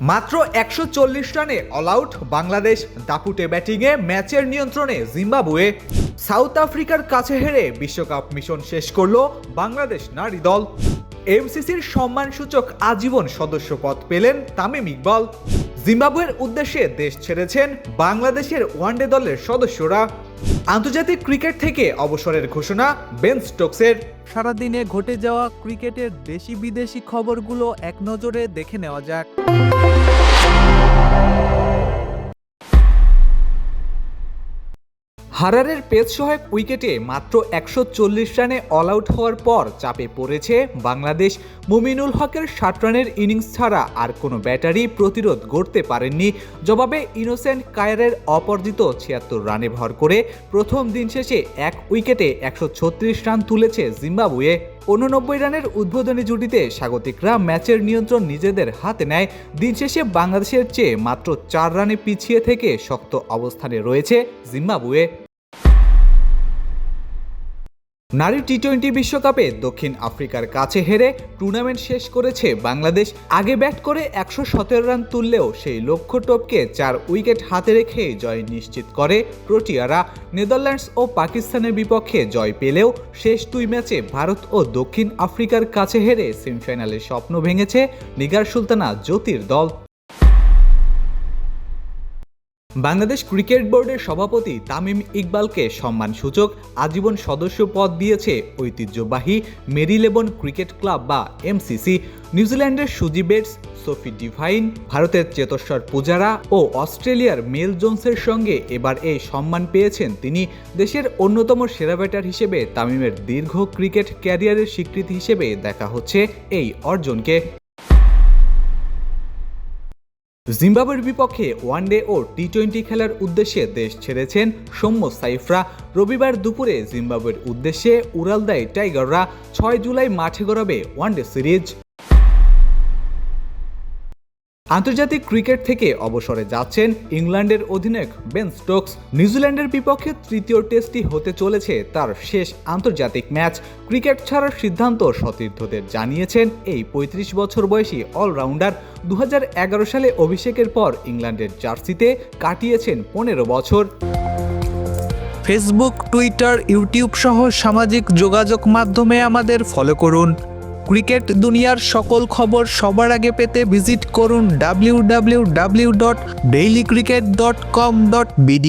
মাত্র ১৪০ রানে all out Bangladesh. দাপুটে ব্যাটিংয়ে ম্যাচের নিয়ন্ত্রণে জিম্বাবুয়ে। সাউথ আফ্রিকার কাছে হেরে বিশ্বকাপ মিশন শেষ করল বাংলাদেশ নারী দল। এমসিসির সম্মানসূচক আজীবন সদস্যপদ পেলেন তামিম ইকবাল। জিম্বাবুয়ের উদ্দেশ্যে দেশ ছেড়েছেন বাংলাদেশের ওয়ানডে দলের সদস্যরা। আন্তর্জাতিক ক্রিকেট থেকে অবসরের ঘোষণা বেন স্টোকসের। সারাদিনে ঘটে যাওয়া ক্রিকেটের দেশি বিদেশি খবরগুলো এক নজরে দেখে নেওয়া যাক। হারারের পেস সহায়ক উইকেটে মাত্র ১৪০ রানে অল আউট হওয়ার পর চাপে পড়েছে বাংলাদেশ। মুমিনুল হকের ৬০ রানের ইনিংস ছাড়া আর কোনো ব্যাটারি প্রতিরোধ গড়তে পারেননি। জবাবে ইনোসেন্ট কায়ারের অপরাজিত ৭৬ রানে ভর করে প্রথম দিন শেষে এক উইকেটে ১৩৬ রান তুলেছে জিম্বাবুয়ে। ৮৯ রানের উদ্বোধনী জুটিতে স্বাগতিকরা ম্যাচের নিয়ন্ত্রণ নিজেদের হাতে নেয়। দিন শেষে বাংলাদেশের চেয়ে মাত্র ৪ রানে পিছিয়ে থেকে শক্ত অবস্থানে রয়েছে জিম্বাবুয়ে। নারী টি-20 বিশ্বকাপে দক্ষিণ আফ্রিকার কাছে হেরে টুর্নামেন্ট শেষ করেছে বাংলাদেশ। আগে ব্যাট করে ১১৭ রান তুললেও সেই লক্ষ্য টপকে ৪ উইকেট হাতে রেখে জয় নিশ্চিত করে প্রোটিয়ারা। নেদারল্যান্ডস ও পাকিস্তানের বিপক্ষে জয় পেলেও শেষ দুই ম্যাচে ভারত ও দক্ষিণ আফ্রিকার কাছে হেরে সেমিফাইনালের স্বপ্ন ভেঙেছে নিগার সুলতানা জ্যোতির দল। বাংলাদেশ ক্রিকেট বোর্ডের সভাপতি তামিম ইকবালকে সম্মানসূচক আজীবন সদস্য পদ দিয়েছে ঐতিহ্যবাহী মেরিলেবোন ক্রিকেট ক্লাব বা এমসিসি। নিউজিল্যান্ডের সুজি বেটস, সোফি ডিভাইন, ভারতের চেতশ্বর পূজারা ও অস্ট্রেলিয়ার মেল জোনসের সঙ্গে এবার এই সম্মান পেয়েছেন তিনি। দেশের অন্যতম সেরা ব্যাটার হিসেবে তামিমের দীর্ঘ ক্রিকেট ক্যারিয়ারের স্বীকৃতি হিসেবে দেখা হচ্ছে এই অর্জনকে। জিম্বাবুয়ের বিপক্ষে ওয়ানডে ও টি-20 খেলার উদ্দেশ্যে দেশ ছেড়েছেন সৌম্য সাইফরা। রবিবার দুপুরে জিম্বাবুয়ের উদ্দেশ্যে উড়াল দেয় টাইগাররা। ৬ জুলাই মাঠে গড়াবে ওয়ানডে সিরিজ। আন্তর্জাতিক ক্রিকেট থেকে অবসরে যাচ্ছেন ইংল্যান্ডের অধিনায়ক বেন স্টোকস। নিউজিল্যান্ডের বিপক্ষে তৃতীয় টেস্টটি হতে চলেছে তার শেষ আন্তর্জাতিক ম্যাচ। ক্রিকেট ছাড়ার সিদ্ধান্ত সতীর্থদের জানিয়েছেন এই ৩৫ বছর বয়সী অলরাউন্ডার। ২০১১ সালে অভিষেকের পর ইংল্যান্ডের জার্সিতে কাটিয়েছেন ১৫ বছর। ফেসবুক, টুইটার, ইউটিউব সহ সামাজিক যোগাযোগ মাধ্যমে আমাদের ফলো করুন। ক্রিকেট দুনিয়ার সকল খবর সবার আগে পেতে ভিজিট করুন www.dailycricket.com.bd।